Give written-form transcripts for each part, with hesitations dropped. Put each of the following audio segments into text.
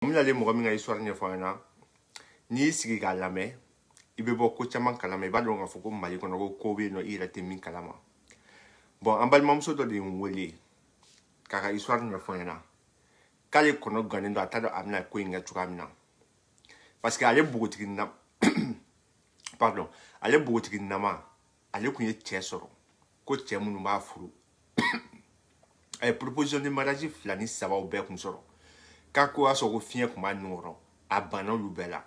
Mina le mɔgɔ min ka histoire ɲɛfɔ an ɲɛna n'i y'i sigi k'a lamɛn i bɛ bɔ ko caman kalama i b'a dɔn k'a fɔ ko Mali kɔnɔ ko bɛ yen nɔ i yɛrɛ tɛ min kalama bon an balimamuso dɔ de ye n wele k'a ka histoire ɲɛfɔ n ɲɛna k'ale kɔnɔ gannen don a t'a dɔn a bɛna ko in kɛ cogoya min na parce que ale bogotigi na pardon ale bogotigi nama ale kun ye cɛ sɔrɔ ko cɛ minnu b'a furu a ye proposition de mariage 2 ni 3 bɛɛ kun sɔrɔ k'a ko y'a sɔrɔ ko fiɲɛ kun b'a nun kɔrɔ a banna olu bɛɛ la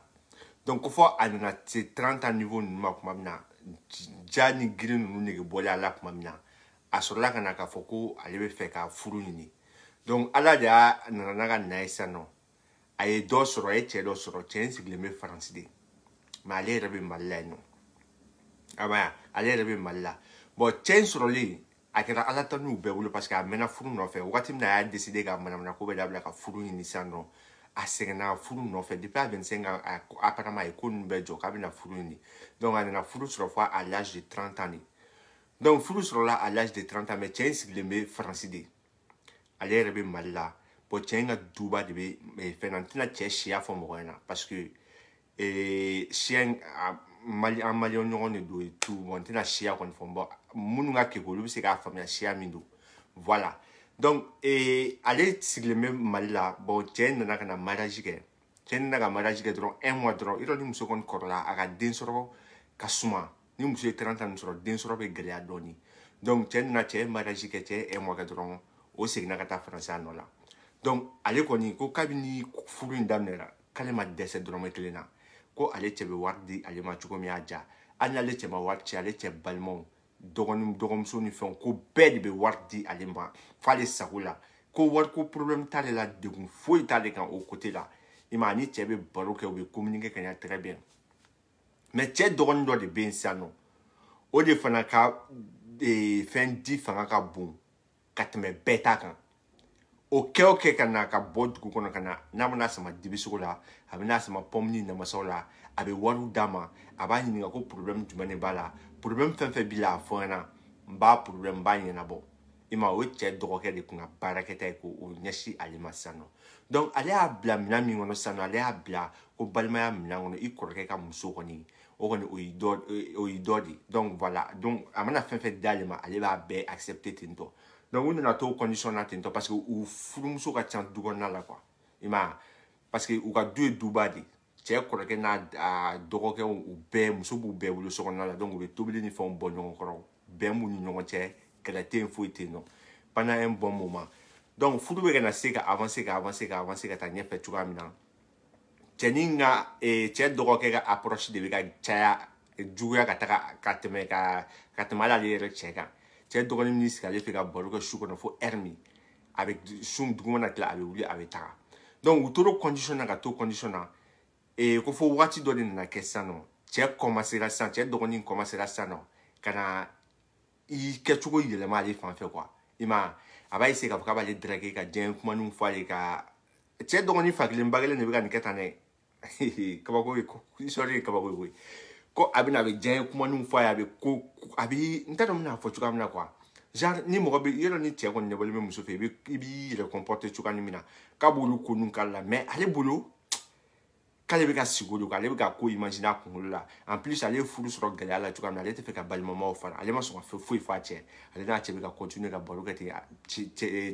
donc ko fɔ a nana se 30 ans niveau ninnu ma kuma min na ja ni girin ninnu nege bɔlen a la kuma min na a sɔrɔla ka na k'a fɔ ko ale bɛ fɛ ka furu ɲini donc ala de y'a nana n'a ka na ye sisan nɔ a ye dɔ sɔrɔ a ye cɛ dɔ sɔrɔ cɛ in sigilen bɛ faransi de mais ale yɛrɛ bɛ mali la yen nɔ a m'a ye ale yɛrɛ bɛ mali la bon cɛ in sɔrɔlen a kɛra ala ta n'u bɛɛ bolo parce que a mɛnna furu nɔfɛ wagati min na a y'a décidé ka manamana ko bɛ dabila ka furu ɲini sisan nɔ a sɛgɛnna furu nɔfɛ depuis a 25 ans apparemment a ye ko ninnu bɛɛ jɔ k'a bɛna furu ɲini donc a nana furu sɔrɔ fɔ à l'âge de 30 ans de donc furu sɔrɔla à l'âge de 30 ans mais cɛ in sigilen bɛ faransi de ale yɛrɛ bɛ mali la bon cɛ in ka duba de bɛ fɛn na n tɛna cɛ siya fɔ mɔgɔ ɲɛna parce que siya an maliyɛn ɲɔgɔn de don tout bon n tɛna siya kɔni fɔ bon minnu ka keko olu bɛ se k'a faamuya siya min don voilà donc ale sigilen bɛ mali la bon cɛ nana ka na mariage kɛ cɛ nana ka mariage kɛ dɔrɔn 1 mois dɔrɔn yɔrɔ ni muso kɔni kɔrɔla a ka den sɔrɔ ka suma ni muso ye 30 ans sɔrɔ den sɔrɔ bɛ gɛlɛya dɔɔni donc cɛ nana cɛ ye mariage kɛ cɛ ye 1 mois kɛ dɔrɔn o seginna ka taa faransi a nɔ la donc ale kɔni ko kabini furu in daminɛra k'ale ma dɛsɛ dɔrɔmɛ kelen na ko ale cɛ bɛ wari di ale ma cogo min y'a ja hali n'ale cɛ ma wari ci ale cɛ balimaw dɔgɔmuso ni fɛnw ko bɛɛ de bɛ wari di ale ma f'ale sago la ko wari ko problème t'ale la degun foyi t'ale kan o côté la i ma ni cɛ bɛ baro kɛ u bɛ communiquer ka ɲɛ très bien mais cɛ dɔgɔnin dɔ de bɛ yen sisan nɔ o de fana ka fɛn di fanga ka bon ka tɛmɛ bɛɛ ta kan o kɛ o kɛ ka na ka bɔ dugu kɔnɔ ka na n'a mana sama dibisogo la a bɛ n'a sama pomme ni namasaw la a bɛ wariw d'a ma a b'a ɲininka ko problème jumɛn de b'a la problème fɛn fɛn b'i la a fɔ ɲɛna n b'a problème n b'a ɲɛnabɔ i ma o ye cɛ dɔgɔkɛ de kun ka baarakɛta ye k'o ɲɛsin ale ma sisan nɔ donc ale y'a bila minɛn min kɔnɔ sisan nɔ ale y'a bila ko balimaya minɛn kɔnɔ i kɔrɔkɛ ka muso kɔni o kɔni o y'i dɔ de donc voilà donc a mana fɛn fɛn d'ale ma ale b'a bɛɛ accepter ten tɔ donc u nana to condition na ten tɔ parce que u furumuso ka ca du kɔnɔna la quoi i ma parce que u ka du ye duba de cɛ kɔrɔkɛ n'a dɔgɔkɛ u bɛɛ muso b'u bɛɛ bolo so kɔnɔna la donc u bɛ tobili ni fɛnw bɔ ɲɔgɔn kɔrɔ bɛn b'u ni ɲɔgɔn cɛ kɛlɛ tɛ yen foyi tɛ yen nɔ pendant un bon moment donc furu bɛ ka na se ka avancer ka taa ɲɛfɛ cogoya min na cɛnin ka cɛ dɔgɔkɛ ka approche de bɛ ka caya juguya ka tɛmɛ hali ale yɛrɛ cɛ kan cɛ dɔgɔnin min sigi ale fɛ ka baro kɛ su kɔnɔ fo heure min a bɛ sun dugu mana tila a bɛ wuli a bɛ taga donc u tora condition na ka to condition na ko fo waati dɔ de nana kɛ sisan nɔ cɛ commencera sisan cɛ dɔgɔnin commencera sisan nɔ ka na i kɛcogo yɛlɛma ale fan fɛ quoi i ma a b'a essayer k'a fɔ k'a b'ale draguer ka diɲɛ kumaninw fɔ ale ka cɛ dɔgɔnin fa kelen ba kelen de bɛ ka nin kɛ tan dɛ kabako ye histoire ye kabako ye koyi ko a bɛna a bɛ diɲɛ kumaninw fɔ a ye a bɛ ko a bɛ n t'a dɔn n bɛna fɔ cogoya min na quoi genre ni mɔgɔ bɛ yɔrɔ ni cɛ kɔni ɲɛbɔlen bɛ muso fɛ i b'i yɛrɛ comporter cogoya min na k'a b'olu ko ninnu k'ale la mais ale bolo k'ale bɛ ka sigi o de kan ale bɛ ka ko imaginer a kunkolo la en plus ale ye furu sɔrɔ gɛlɛya la cogoya min na ale tɛ fɛ ka balimamaw fara ale ma sɔn ka fɛn foyi fɔ a cɛ ale n'a cɛ bɛ ka continuer ka baro kɛ ten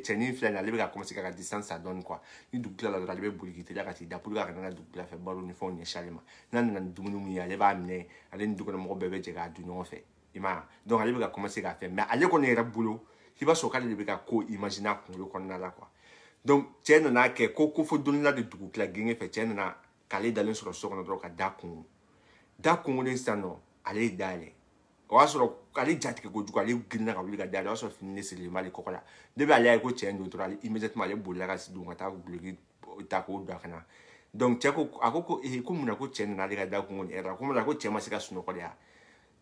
cɛnin filɛ nin ye ale bɛ ka commencer ka distance ta dɔɔni quoi ni dugu tilala dɔrɔn ale bɛ boli k'i teliya ka t'i da pour que a kana na dugu tila fɛ baro ni fɛnw ɲɛsin ale ma n'a nana ni dumuni min ye ale b'a minɛ ale ni dukɔnɔmɔgɔw bɛɛ bɛ jɛ k'a dun ɲɔgɔn fɛ i ma donc ale bɛ ka commencer k'a fɛ mais ale kɔni yɛrɛ bolo i b'a sɔrɔ k'ale de bɛ ka ko imaginer a kunkolo kɔnɔna la quoi donc cɛ nana kɛ ko fo don la de dugu tila genge fɛ cɛ nana k'ale dalen sɔrɔ so kɔnɔ dɔrɔn ka da kungolen sisan nɔ ale ye da yɛlɛ o y'a sɔrɔ ale jatigɛ kojugu ale girinna ka wuli ka da yɛlɛ o y'a sɔrɔ fini de sirilen b'ale kɔkɔ la depuis ale y'a ye ko cɛ in don dɔrɔn ale immédiatement ale bolila ka don ka taa guloki ta k'o don a kana donc cɛ ko a ko ko mun na ko cɛ nana ale ka da kungo ni ɛri la ko mun na ko cɛ ma se ka sunɔgɔ de ya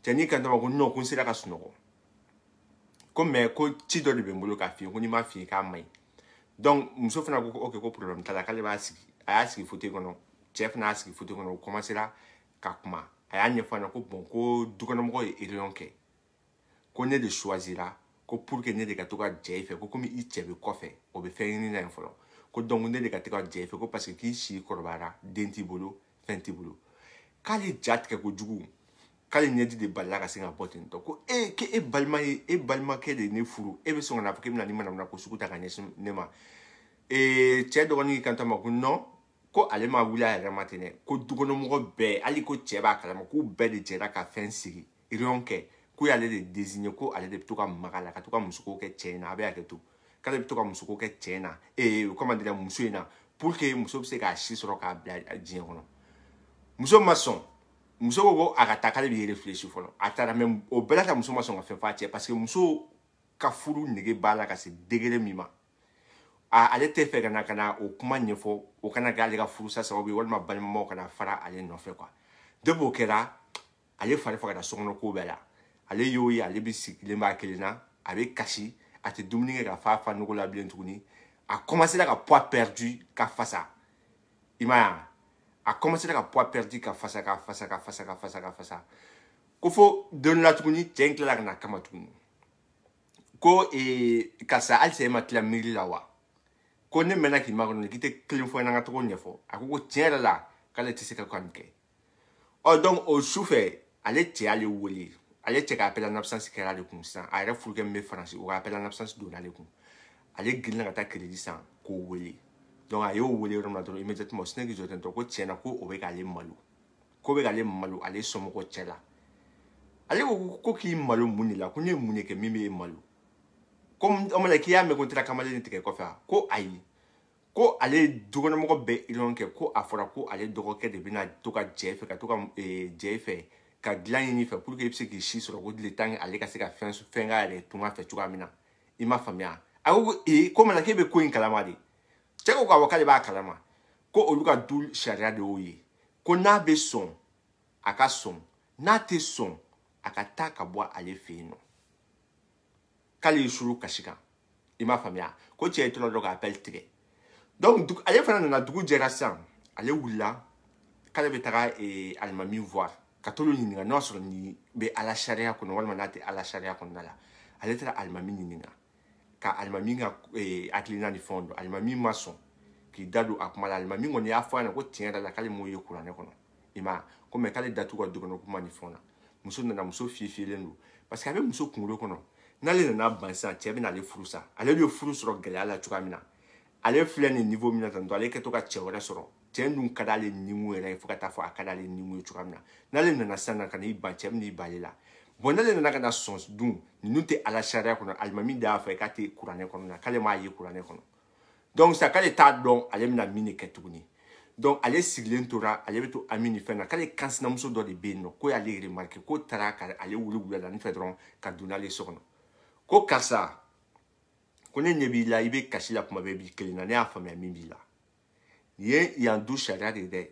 cɛnin kan tɔgɔ ko non ko n sera ka sunɔgɔ ko mais ko ci dɔ de bɛ n bolo k'a f'i ye ko n'i m'a f'i ye k'a ma ɲi donc muso fana ko ok ko problème t'a la k'ale b'a sigi a y'a sigi fauteuil kɔnɔ cɛ fana y'a sigi fauteuil kɔnɔ o commencera ka kuma a y'a ɲɛfɔ a ɲɛna ko bon ko dukɔnɔmɔgɔw ye réunion kɛ ko ne de choisira ko pour que ne de ka to ka jɛ i fɛ ko komi i cɛ bɛ kɔfɛ o bɛ fɛn ɲini na yen fɔlɔ ko donc ne de ka te ka jɛ fɛ ko parce que k'i si kɔrɔbayara den t'i bolo fɛn t'i bolo k'ale ja tigɛ kojugu k'ale ɲɛji de balila ka se ka bɔ ten tɔ ko k'e balima ye e balimakɛ de ne furu e bɛ sɔn ka na fɔ k'e bɛna ni manamana ko sugu ta ka ɲɛsin ne ma cɛ dɔgɔnin kan ta ma ko non ko ale ma wuli a yɛrɛ ma ten dɛ ko dukɔnɔmɔgɔ bɛɛ hali ko cɛ b'a kalama k'u bɛɛ de jɛra ka fɛn sigi réunion kɛ ko y'ale de désigner ko ale de bɛ to ka maga la ka to ka musoko kɛ cɛ in na a bɛ hakɛ to k'ale bɛ to ka musoko kɛ cɛ in na comment dire muso in na pour que muso bɛ se k'a si sɔrɔ k'a bila diɲɛ kɔnɔ muso ma sɔn muso ko a ka taa k'ale bɛ réfléchir fɔlɔ a taara mais o bɛɛ la ta muso ma sɔn ka fɛn f'a cɛ parce que muso ka furu nege b'a la ka se degré min ma ale tɛ fɛ ka na o kuma ɲɛfɔ o kana kɛ ale ka furusa sababu ye walima balimamaw kana fara ale nɔfɛ quoi de b'o kɛra ale fari faga sokɔnɔ ko bɛɛ la ale y'o ye ale bɛ sigilen b'a kelen na a bɛ kasi a tɛ dumuni kɛ ka fa nɔgɔ la bilen tuguni a commencé ka poids perdu ka fasa i m'a ye a commencé ka poids perdu ka fasa ko fo don la tuguni cɛ in tilala ka na kama tuguni ko karisa halisa e ma tila miiri la wa ko ne mɛnna k'i makɔnɔ k'i tɛ kelen fɔ n ka tɔgɔ ɲɛfɔ a ko tiɲɛ yɛrɛ la k'ale tɛ se ka kan kɛ donc o su fɛ ale cɛ y'ale wele ale cɛ ka appel en absence kɛra ale kun sisan a yɛrɛ furukɛ min bɛ faransi o ka appel en absence donna ale kun ale girinna ka taa crédit san k'o wele donc a y'o wele yɔrɔ min na dɔrɔn immédiatement o sinɛ k'i jɔ ten tɔ ko tiɲɛna ko o bɛ k'ale malo ko bɛ k'ale malo ale somɔgɔ cɛ la ale ko k'i malo mun de la ko ne ye mun de kɛ min bɛ e malo ko o mana k'i y'a mɛn ko n taara kamalen tigɛ kɔfɛ a ko ayi ko ale dukɔnɔmɔgɔ bɛ réunion kɛ ko a fɔra ko ale dɔgɔkɛ de bɛna to ka jɛ fɛ ka to ka jɛ fɛ ka dilan ɲini fɛ pour que i bɛ se k'i si sɔrɔ ko le temps ale ka se ka fɛn k'a yɛrɛ tunga fɛ cogoya min na i ma faamuya a ko ko mana k'e bɛ ko in kalama de cɛ ko k'awɔ k'ale b'a kalama ko olu ka du sariya de y'o ye ko n'a bɛ sɔn a ka sɔn n'a tɛ sɔn a ka taa ka bɔ ale fɛ yen nɔ k'ale ye suru kasi kan i ma faamuya ko cɛ ye tora dɔrɔn ka appel tigɛ donc ale fana nana dugu jɛra sisan ale wulila k'ale bɛ taga alimami voir ka t'olu ɲininka n'o y'a sɔrɔ nin bɛ ala sariya kɔnɔ walima n'a tɛ ala sariya kɔnɔna la ale taara alimami ɲininka ka alimami ka hakilina ni fɛnw dɔn alimami ma sɔn k'i da don a kuma la alimami kɔni y'a fɔ a ɲɛna ko tiɲɛ yɛrɛ la k'ale m'o ye kuranɛ kɔnɔ i ma ko mais k'ale da t'u ka dukɔnɔ kuma ni fɛnw na muso nana muso fiyefiyelen don parce que a bɛ muso kunkolo kɔnɔ n'ale nana ban sisan cɛ bɛ n'ale furu sa ale bɛ furu sɔrɔ gɛlɛya la cogoya min na ale filɛ nin niveau min na tan tɔ ale kɛ to ka cɛ wɛrɛ sɔrɔ cɛ dun ka d'ale nimu yɛrɛ ye fo ka taa fɔ a ka d'ale nimu ye cogoya min na n'ale nana sisan na ka n'i ban cɛ bɛ n'i ban ale la bon n'ale nana ka na sɔn dun ninnu tɛ ala sariya kɔnɔ alimami de y'a fɔ k'a tɛ kuranɛ kɔnɔ na k'ale m'a ye kuranɛ kɔnɔ donc sisan k'ale t'a dɔn ale bɛna min de kɛ tuguni donc ale sigilen tora ale bɛ to ami ni fɛn na k'ale kansinamuso dɔ de bɛ yen nɔ ko y'ale remarqué ko taara ka ale wuli wuladanin fɛ dɔrɔn ka don n'ale so kɔnɔ ko karisa ko ne ɲɛ b'i la i bɛ kasi la kuma bɛɛ b'i kelen na ne y'a faamuya min b'i la nin ye yan du sariya de ye dɛ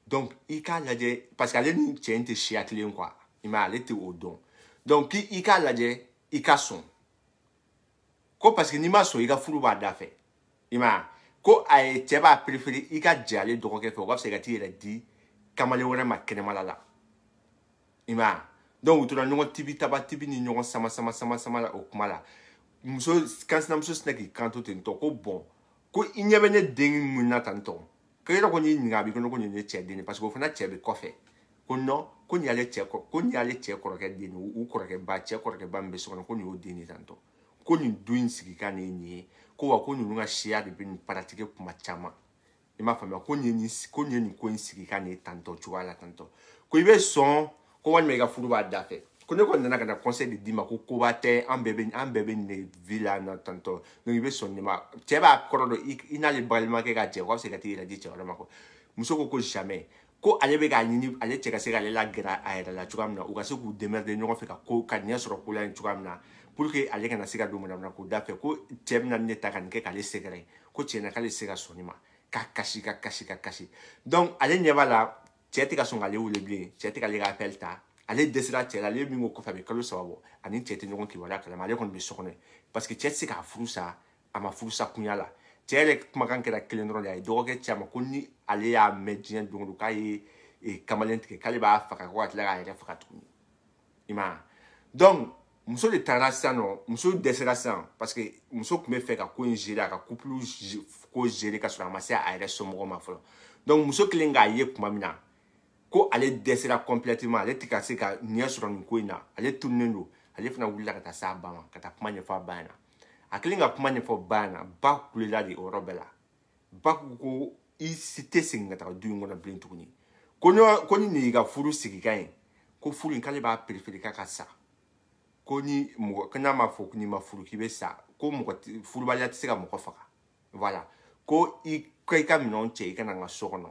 donc i k'a lajɛ parce que ale ni cɛ in tɛ siya kelen quoi i m'a ye ale tɛ o dɔn donc i k'a lajɛ i ka sɔn ko parce que n'i ma sɔn i ka furu b'a da fɛ i m'a ye ko a ye cɛ b'a préféré i ka jɛ ale dɔgɔkɛ fɛ o ka fisa i ka t'i yɛrɛ di kamalen wɛrɛ ma kɛnɛmala la i m'a ye donc u tora ɲɔgɔn tibi ni ɲɔgɔn sama la o kuma la muso kansinamuso sinɛ k'i kanto ten tɔ ko bon ko i ɲɛ bɛ ne den mun na tan tɔ ko yɛrɛ ko n'i ɲininka a b'i kɔnɔ ko nin ye cɛ den ye parce que o fana cɛ bɛ kɔfɛ ko non ko nin y'ale cɛ kɔrɔkɛ den ye u kɔrɔkɛba cɛ kɔrɔkɛba min bɛ so kɔnɔ ko nin y'o den ye tan tɔ ko nin du in sigikan de ye nin ye ko wa ko ninnu ka siya de bɛ nin paratike kuma caman i m'a faamuya ko nin ye nin ko in sigikan de ye tan tɔ cogoya la tan tɔ ko i bɛ sɔn ko walima i ka furu b'a da fɛ ko ne kɔni nana ka na conseil de d'i ma ko koba tɛ an bɛɛ bɛ nin vie la na tan tɔ donc i bɛ sɔn nin ma cɛ b'a kɔrɔ dɔn i n'ale balimakɛ ka jɛ o ka fisa i ka t'i yɛrɛ di cɛ wɛrɛ ma quoi muso ko jamais ko ale bɛ k'a ɲini ale cɛ ka se k'ale lagɛrɛ a yɛrɛ la cogoya min na u ka se k'u démerder ɲɔgɔn fɛ ka ɲɛ sɔrɔ ko la yen cogoya min na pour que ale kana se ka don manamana ko da fɛ ko cɛ bɛna ne ta ka nin kɛ k'ale sɛgɛrɛ ko tiɲɛna k'ale tɛ se ka sɔn nin ma k'a kasi donc ale ɲɛ b'a la cɛ tɛ ka sɔn k'ale wele bilen cɛ tɛ k'ale ka appel ta ale dɛsɛra cɛ la ale min ko kɔfɛ a bɛ kalo 3 bɔ ani cɛ tɛ ɲɔgɔn kibaruya kalama ale kɔni bɛ so kɔnɔ parce que cɛ tɛ se k'a furu sa a ma furu sa kunya la cɛ yɛrɛ kumakan kɛra kelen dɔrɔn de a ye dɔgɔkɛ cɛ ma ko ni ale y'a mɛn diɲɛ don o don k'a ye kamalen tigɛ k'ale b'a faga ko ka tila k'a yɛrɛ faga tuguni i m'a ye donc muso de taara sisan nɔ muso dɛsɛra sisan parce que muso tun bɛ fɛ ka ko in gérer a ka couple ko gérer ka sɔrɔ a ma se a yɛrɛ somɔgɔw ma fɔlɔ donc muso kelen k'a ye tuma min na ko ale dɛsɛra complètement ale tɛ ka se ka ɲɛ sɔrɔ nin ko in na ale tununnen don ale fana wulila ka taa s'a ba ma ka taa kuma ɲɛfɔ a ba ɲɛna a kelen ka kuma ɲɛfɔ ba ɲɛna ba kulela de o yɔrɔ bɛɛ la ba ko i si tɛ segin ka taga du in kɔnɔ bilen tuguni ko ni nin y'i ka furu sigikan ye ko furu in k'ale b'a préféré k'a ka sa ko ni mɔgɔ ko n'a ma fɔ ko n'i ma furu k'i bɛ sa ko mɔgɔ furubaliya tɛ se ka mɔgɔ faga voilà ko i ka minɛnw cɛ i kana n ka so kɔnɔ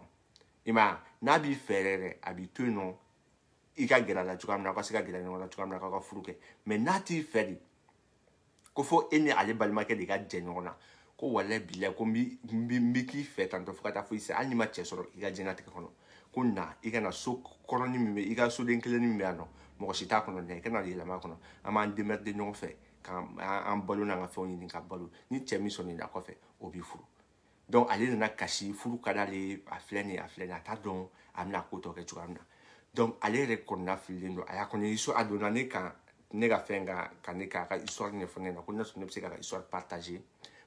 i m'a ye n'a b'i fɛ yɛrɛ a b'i to yen nɔ i ka gɛrɛ a la cogoya min na aw ka se ka gɛrɛ ɲɔgɔn na cogoya min na k'aw ka furu kɛ mais n'a t'i fɛ de ko fo e ni ale balimakɛ de ka jɛ ɲɔgɔn na ko walayi bilayi ko n bɛ k'i fɛ tantɔ fo ka taa fɔ i se hali n'i ma cɛ sɔrɔ i ka diɲɛlatigɛ kɔnɔ ko na i kana so kɔrɔnin min bɛ i ka soden kelen min bɛ yan nɔ mɔgɔ si t'a kɔnɔ dɛ i kana yɛlɛma a kɔnɔ an b'an démerder ɲɔgɔn fɛ k'an balo n'an ka fɛnw ɲini ka balo ni cɛ min sɔnna i la kɔfɛ o b'i furu donc ale nana kasi furu ka d'ale a filɛ nin ye a t'a dɔn a bɛna ko tɔ kɛ cogoya min na donc ale yɛrɛ kɔnɔna fililen don a y'a kɔni a donna ne kan ne ka fɛn ka ne k'a ka histoire ɲɛfɔ ne ɲɛna ko ne bɛ se k'a ka histoire partager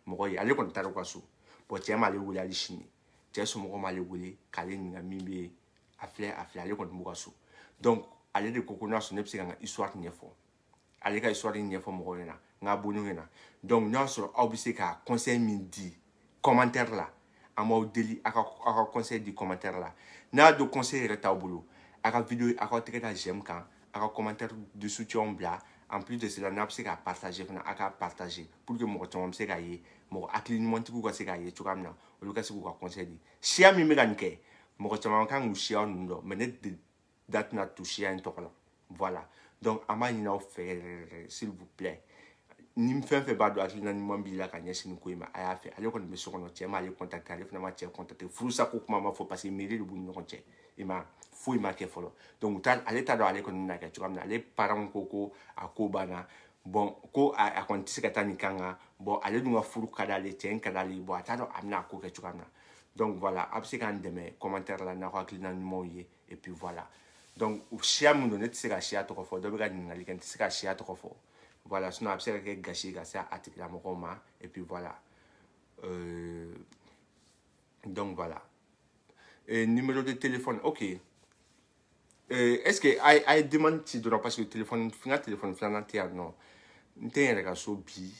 mɔgɔ ye ale kɔni taara u ka so bon cɛ m'ale wele hali sini cɛ somɔgɔw m'ale wele k'ale ɲininka min bɛ yen a filɛ ale kɔni b'u ka so donc ale de ko n'a sɔrɔ ne bɛ se ka n ka histoire ɲɛfɔ ale ka histoire ɲɛfɔ mɔgɔw ɲɛna n ka bɔ ɲɔgɔn na donc n'a sɔrɔ aw bɛ se ka conseil min di commentaire la an b'aw deli a ka conseil di commentaire la n'a y'a dɔn conseil yɛrɛ t'aw bolo a ka vidéo a k'aw tɛgɛ da j'aime kan a ka commentaire de soutien bila en plus de cela n'a bɛ se k'a partager fana a k'a partager pour que mɔgɔ caman bɛ se k'a ye mɔgɔ hakili ɲumantigiw ka se k'a ye cogoya min na olu ka se k'u ka conseil di siya min bɛ ka nin kɛ mɔgɔ caman kan k'u siya ninnu dɔn mais ne da tɛna tu siya in tɔgɔ la voilà donc an b'a ɲini aw fɛ yɛrɛ s'il vous plaît ni fɛn fɛn b'a dɔn hakilina ɲuman b'i la ka ɲɛsin nin ko in ma a y'a fɛ ale kɔni bɛ so kɔnɔ cɛ m'ale contacter ale fana ma cɛ contacter furusako kuma ma fɔ parce que miiri de b'u ni ɲɔgɔn cɛ i ma foyi ma kɛ fɔlɔ donc ale t'a dɔn ale kɔni bɛna kɛ cogoya min na ale parents ko a ko banna bon ko a kɔni tɛ se ka taa nin kan kan bon ale dun ka furu ka d'ale cɛ in ka d'ale bon a t'a dɔn a bɛna a ko kɛ cogoya min na donc voilà a bɛ se k'an dɛmɛ commentaire la n'aw hakilina ɲumanw ye et puis voilà donc siya min don ne tɛ se ka siya tɔgɔ fɔ dɔ bɛ ka ɲininkali kɛ n tɛ se ka siya tɔgɔ fɔ voilà sinon a bɛ se ka kɛ gasi ka se a tigilamɔgɔw ma et puis voilà donc voilà numéro de téléphone ok est-ce que a ye demande ci dɔrɔn parce que téléphone filanan tɛ yan nɔ n tɛ n yɛrɛ ka so bi